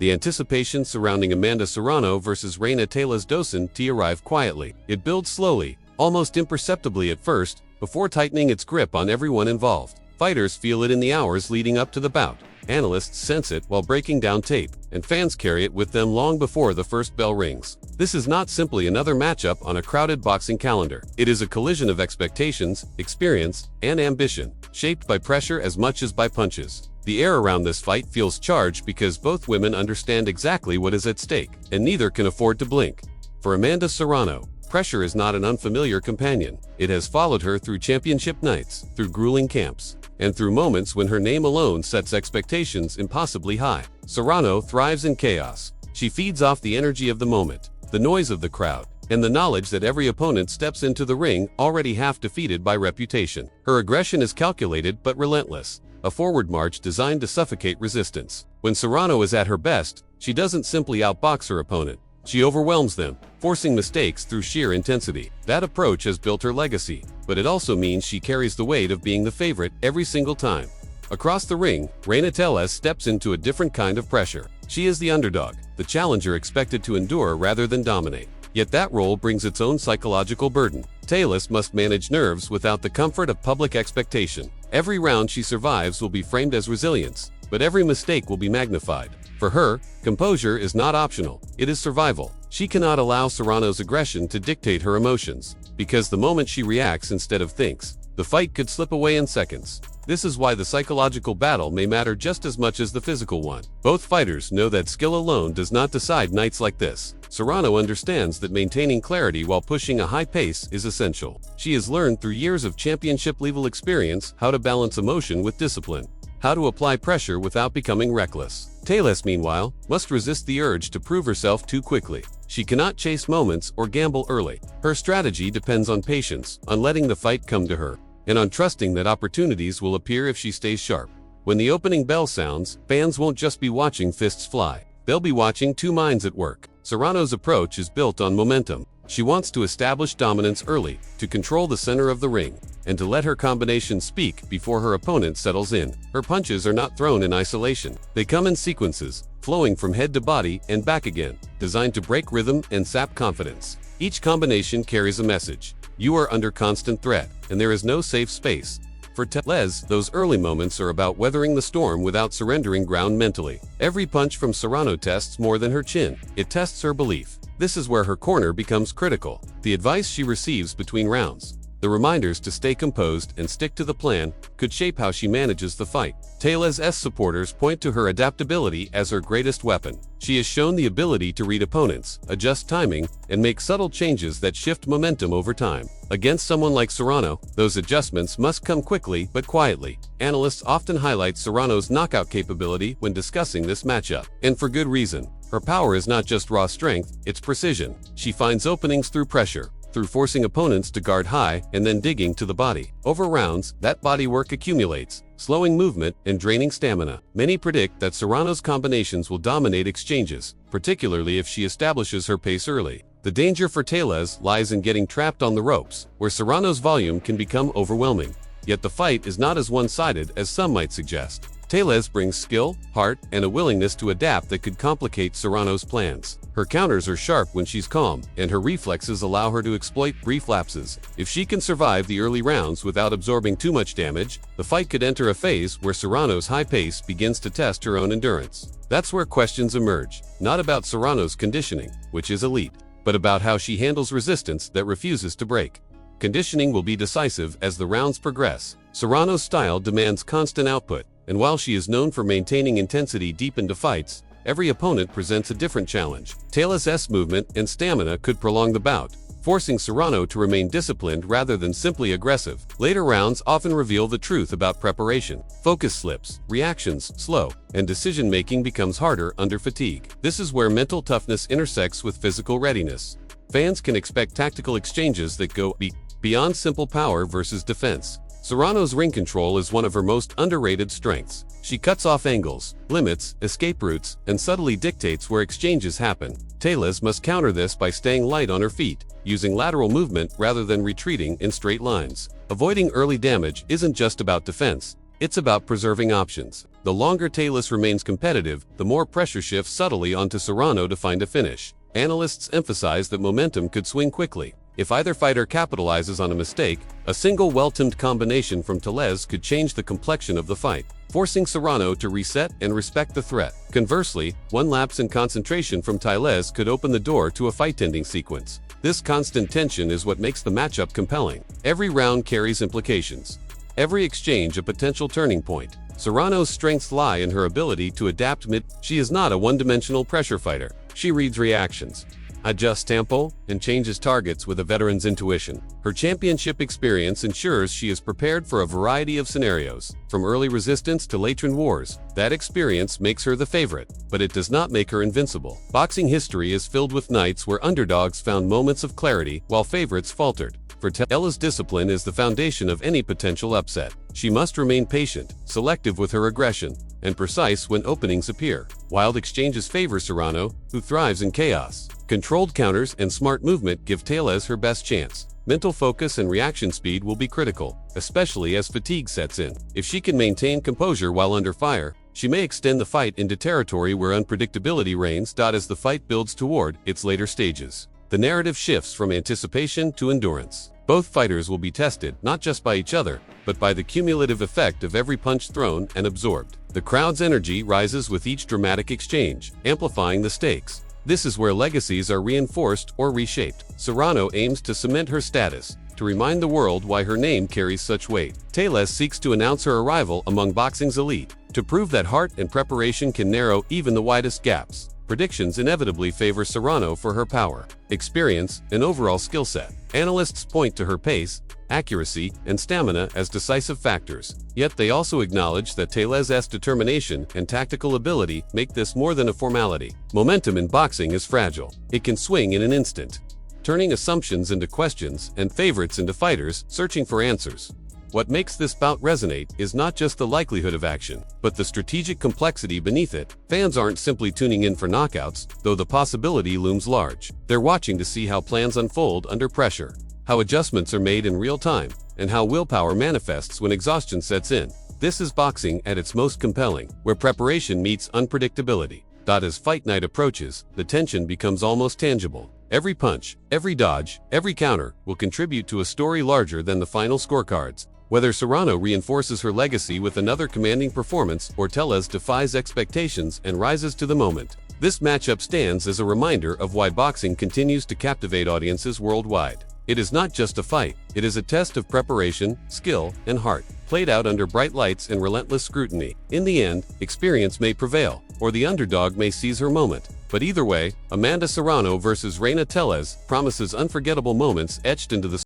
The anticipation surrounding Amanda Serrano versus Reina Tellez doesn't arrive quietly. It builds slowly, almost imperceptibly at first, before tightening its grip on everyone involved. Fighters feel it in the hours leading up to the bout. Analysts sense it while breaking down tape, and fans carry it with them long before the first bell rings. This is not simply another matchup on a crowded boxing calendar. It is a collision of expectations, experience, and ambition, shaped by pressure as much as by punches. The air around this fight feels charged because both women understand exactly what is at stake, and neither can afford to blink. For Amanda Serrano, pressure is not an unfamiliar companion. It has followed her through championship nights, through grueling camps, and through moments when her name alone sets expectations impossibly high. Serrano thrives in chaos. She feeds off the energy of the moment, the noise of the crowd, and the knowledge that every opponent steps into the ring already half defeated by reputation. Her aggression is calculated but relentless, a forward march designed to suffocate resistance. When Serrano is at her best, she doesn't simply outbox her opponent. She overwhelms them, forcing mistakes through sheer intensity. That approach has built her legacy, but it also means she carries the weight of being the favorite every single time. Across the ring, Reina Tellez steps into a different kind of pressure. She is the underdog, the challenger expected to endure rather than dominate. Yet that role brings its own psychological burden. Tellez must manage nerves without the comfort of public expectation. Every round she survives will be framed as resilience, but every mistake will be magnified. For her, composure is not optional, it is survival. She cannot allow Serrano's aggression to dictate her emotions, because the moment she reacts instead of thinks, the fight could slip away in seconds. This is why the psychological battle may matter just as much as the physical one. Both fighters know that skill alone does not decide nights like this. Serrano understands that maintaining clarity while pushing a high pace is essential. She has learned through years of championship-level experience how to balance emotion with discipline, how to apply pressure without becoming reckless. Tellez, meanwhile, must resist the urge to prove herself too quickly. She cannot chase moments or gamble early. Her strategy depends on patience, on letting the fight come to her, and on trusting that opportunities will appear if she stays sharp. When the opening bell sounds, fans won't just be watching fists fly. They'll be watching two minds at work. Serrano's approach is built on momentum. She wants to establish dominance early, to control the center of the ring, and to let her combination speak before her opponent settles in. Her punches are not thrown in isolation. They come in sequences, flowing from head to body and back again, designed to break rhythm and sap confidence. Each combination carries a message. You are under constant threat, and there is no safe space. For Tellez, those early moments are about weathering the storm without surrendering ground mentally. Every punch from Serrano tests more than her chin. It tests her belief. This is where her corner becomes critical. The advice she receives between rounds, the reminders to stay composed and stick to the plan, could shape how she manages the fight. Tellez's supporters point to her adaptability as her greatest weapon. She has shown the ability to read opponents, adjust timing, and make subtle changes that shift momentum over time. Against someone like Serrano, those adjustments must come quickly but quietly. Analysts often highlight Serrano's knockout capability when discussing this matchup, and for good reason. Her power is not just raw strength, it's precision. She finds openings through pressure, through forcing opponents to guard high and then digging to the body. Over rounds, that body work accumulates, slowing movement and draining stamina. Many predict that Serrano's combinations will dominate exchanges, particularly if she establishes her pace early. The danger for Tellez lies in getting trapped on the ropes, where Serrano's volume can become overwhelming. Yet the fight is not as one-sided as some might suggest. Tellez brings skill, heart, and a willingness to adapt that could complicate Serrano's plans. Her counters are sharp when she's calm, and her reflexes allow her to exploit brief lapses. If she can survive the early rounds without absorbing too much damage, the fight could enter a phase where Serrano's high pace begins to test her own endurance. That's where questions emerge, not about Serrano's conditioning, which is elite, but about how she handles resistance that refuses to break. Conditioning will be decisive as the rounds progress. Serrano's style demands constant output, and while she is known for maintaining intensity deep into fights, every opponent presents a different challenge. Tellez's movement and stamina could prolong the bout, forcing Serrano to remain disciplined rather than simply aggressive. Later rounds often reveal the truth about preparation. Focus slips, reactions slow, and decision-making becomes harder under fatigue. This is where mental toughness intersects with physical readiness. Fans can expect tactical exchanges that go beyond simple power versus defense. Serrano's ring control is one of her most underrated strengths. She cuts off angles, limits, escape routes, and subtly dictates where exchanges happen. Tellez must counter this by staying light on her feet, using lateral movement rather than retreating in straight lines. Avoiding early damage isn't just about defense, It's about preserving options. The longer Tellez remains competitive, the more pressure shifts subtly onto Serrano to find a finish. Analysts emphasize that momentum could swing quickly. If either fighter capitalizes on a mistake, a single well-timed combination from Tellez could change the complexion of the fight, forcing Serrano to reset and respect the threat. Conversely, one lapse in concentration from Tellez could open the door to a fight-ending sequence. This constant tension is what makes the matchup compelling. Every round carries implications. Every exchange a potential turning point. Serrano's strengths lie in her ability to adapt mid. She is not a one-dimensional pressure fighter. She reads reactions, adjusts tempo, and changes targets with a veteran's intuition. Her championship experience ensures she is prepared for a variety of scenarios, from early resistance to late-round wars. That experience makes her the favorite, but it does not make her invincible. Boxing history is filled with nights where underdogs found moments of clarity while favorites faltered. For Tellez, discipline is the foundation of any potential upset. She must remain patient, selective with her aggression, and precise when openings appear. Wild exchanges favor Serrano, who thrives in chaos. Controlled counters and smart movement give Tellez her best chance. Mental focus and reaction speed will be critical, especially as fatigue sets in. If she can maintain composure while under fire, she may extend the fight into territory where unpredictability reigns. As the fight builds toward its later stages, the narrative shifts from anticipation to endurance. Both fighters will be tested not just by each other, but by the cumulative effect of every punch thrown and absorbed. The crowd's energy rises with each dramatic exchange, amplifying the stakes. This is where legacies are reinforced or reshaped. Serrano aims to cement her status, to remind the world why her name carries such weight. Tellez seeks to announce her arrival among boxing's elite, to prove that heart and preparation can narrow even the widest gaps. Predictions inevitably favor Serrano for her power, experience, and overall skill set. Analysts point to her pace, accuracy, and stamina as decisive factors. Yet they also acknowledge that Tellez's determination and tactical ability make this more than a formality. Momentum in boxing is fragile. It can swing in an instant, turning assumptions into questions and favorites into fighters searching for answers. What makes this bout resonate is not just the likelihood of action, but the strategic complexity beneath it. Fans aren't simply tuning in for knockouts, though the possibility looms large. They're watching to see how plans unfold under pressure, how adjustments are made in real time, and how willpower manifests when exhaustion sets in. This is boxing at its most compelling, where preparation meets unpredictability. As fight night approaches, the tension becomes almost tangible. Every punch, every dodge, every counter will contribute to a story larger than the final scorecards. Whether Serrano reinforces her legacy with another commanding performance or Tellez defies expectations and rises to the moment, this matchup stands as a reminder of why boxing continues to captivate audiences worldwide. It is not just a fight, it is a test of preparation, skill, and heart, played out under bright lights and relentless scrutiny. In the end, experience may prevail, or the underdog may seize her moment. But either way, Amanda Serrano versus Reina Tellez promises unforgettable moments etched into the